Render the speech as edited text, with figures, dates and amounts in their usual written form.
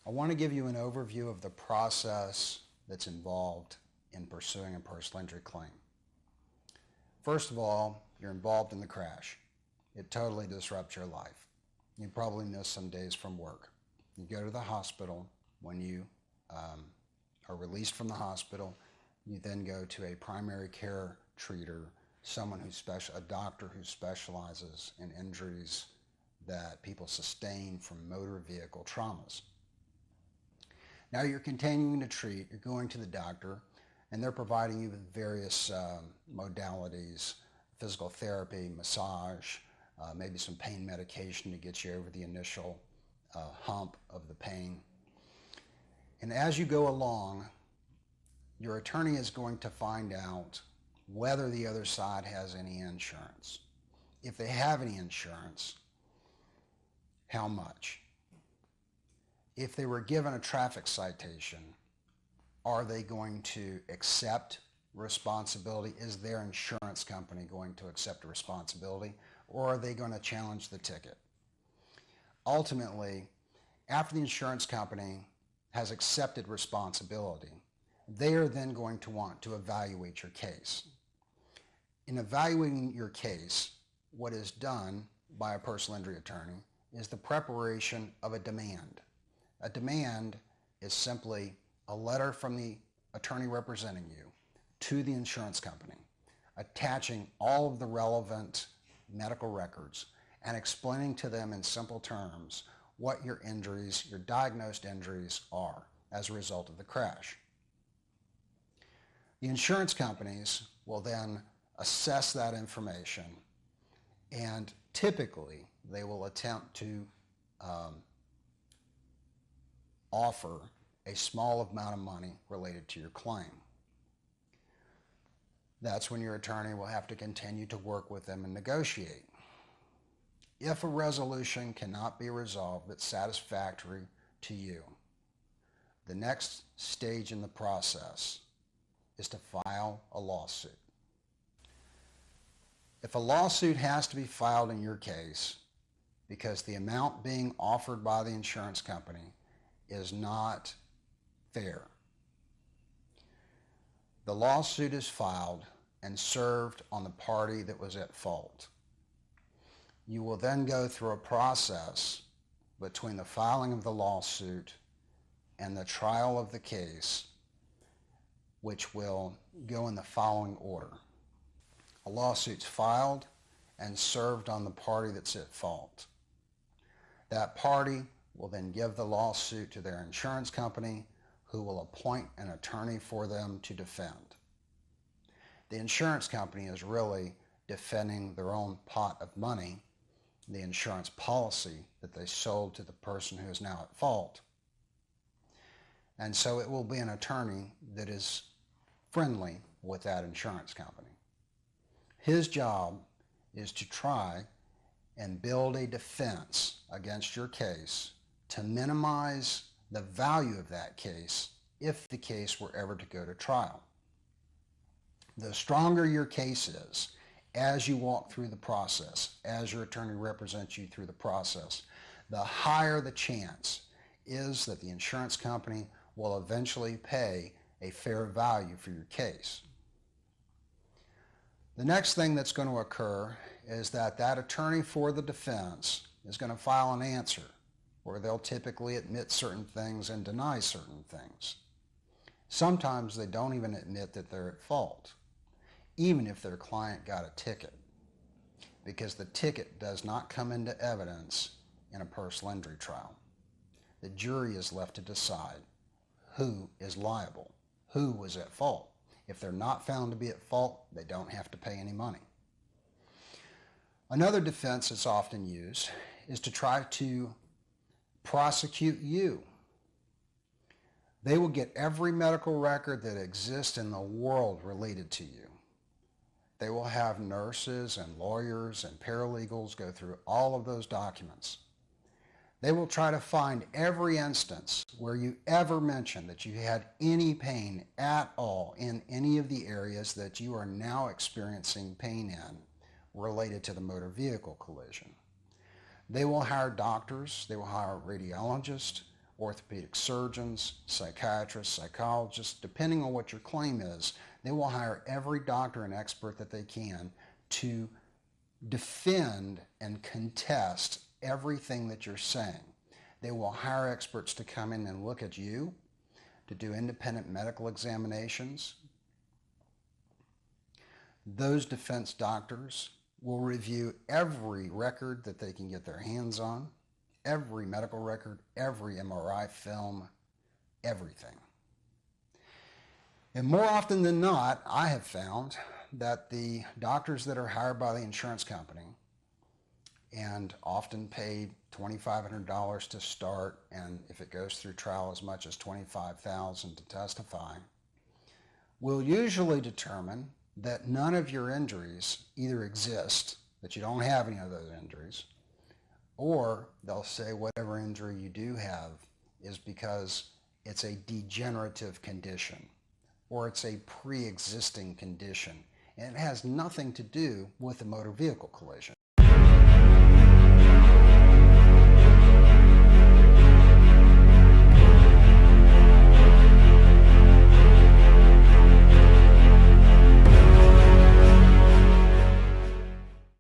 I want to give you an overview of the process that's involved in pursuing a personal injury claim. First of all, you're involved in the crash. It totally disrupts your life. You probably miss some days from work. You go to the hospital. When you are released from the hospital, you then go to a primary care treater, a doctor who specializes in injuries that people sustain from motor vehicle traumas. Now you're continuing to treat, you're going to the doctor, and they're providing you with various modalities, physical therapy, massage, maybe some pain medication to get you over the initial hump of the pain. And as you go along, your attorney is going to find out whether the other side has any insurance. If they have any insurance, how much? If they were given a traffic citation, are they going to accept responsibility? Is their insurance company going to accept responsibility, or are they going to challenge the ticket? Ultimately, after the insurance company has accepted responsibility, they are then going to want to evaluate your case. In evaluating your case, what is done by a personal injury attorney is the preparation of a demand. A demand is simply a letter from the attorney representing you to the insurance company, attaching all of the relevant medical records and explaining to them in simple terms what your injuries, your diagnosed injuries are as a result of the crash. The insurance companies will then assess that information, and typically they will attempt to offer a small amount of money related to your claim. That's when your attorney will have to continue to work with them and negotiate. If a resolution cannot be resolved that's satisfactory to you, the next stage in the process is to file a lawsuit. If a lawsuit has to be filed in your case because the amount being offered by the insurance company is not fair, the lawsuit is filed and served on the party that was at fault. You will then go through a process between the filing of the lawsuit and the trial of the case, which will go in the following order. A lawsuit's filed and served on the party that's at fault. That party will then give the lawsuit to their insurance company, who will appoint an attorney for them to defend. The insurance company is really defending their own pot of money, the insurance policy that they sold to the person who is now at fault. And so it will be an attorney that is friendly with that insurance company. His job is to try and build a defense against your case to minimize the value of that case if the case were ever to go to trial. The stronger your case is as you walk through the process, as your attorney represents you through the process, the higher the chance is that the insurance company will eventually pay a fair value for your case. The next thing that's going to occur is that attorney for the defense is going to file an answer where they'll typically admit certain things and deny certain things. Sometimes they don't even admit that they're at fault, even if their client got a ticket, because the ticket does not come into evidence in a personal injury trial. The jury is left to decide who is liable, who was at fault. If they're not found to be at fault, they don't have to pay any money. Another defense that's often used is to try to prosecute you. They will get every medical record that exists in the world related to you. They will have nurses and lawyers and paralegals go through all of those documents. They will try to find every instance where you ever mentioned that you had any pain at all in any of the areas that you are now experiencing pain in related to the motor vehicle collision. They will hire doctors, they will hire radiologists, orthopedic surgeons, psychiatrists, psychologists, depending on what your claim is. They will hire every doctor and expert that they can to defend and contest everything that you're saying. They will hire experts to come in and look at you, to do independent medical examinations. Those defense doctors will review every record that they can get their hands on, every medical record, every MRI film, everything. And more often than not, I have found that the doctors that are hired by the insurance company and often paid $2,500 to start, and if it goes through trial, as much as $25,000 to testify, will usually determine that none of your injuries either exist, that you don't have any of those injuries, or they'll say whatever injury you do have is because it's a degenerative condition or it's a pre-existing condition, and it has nothing to do with a motor vehicle collision.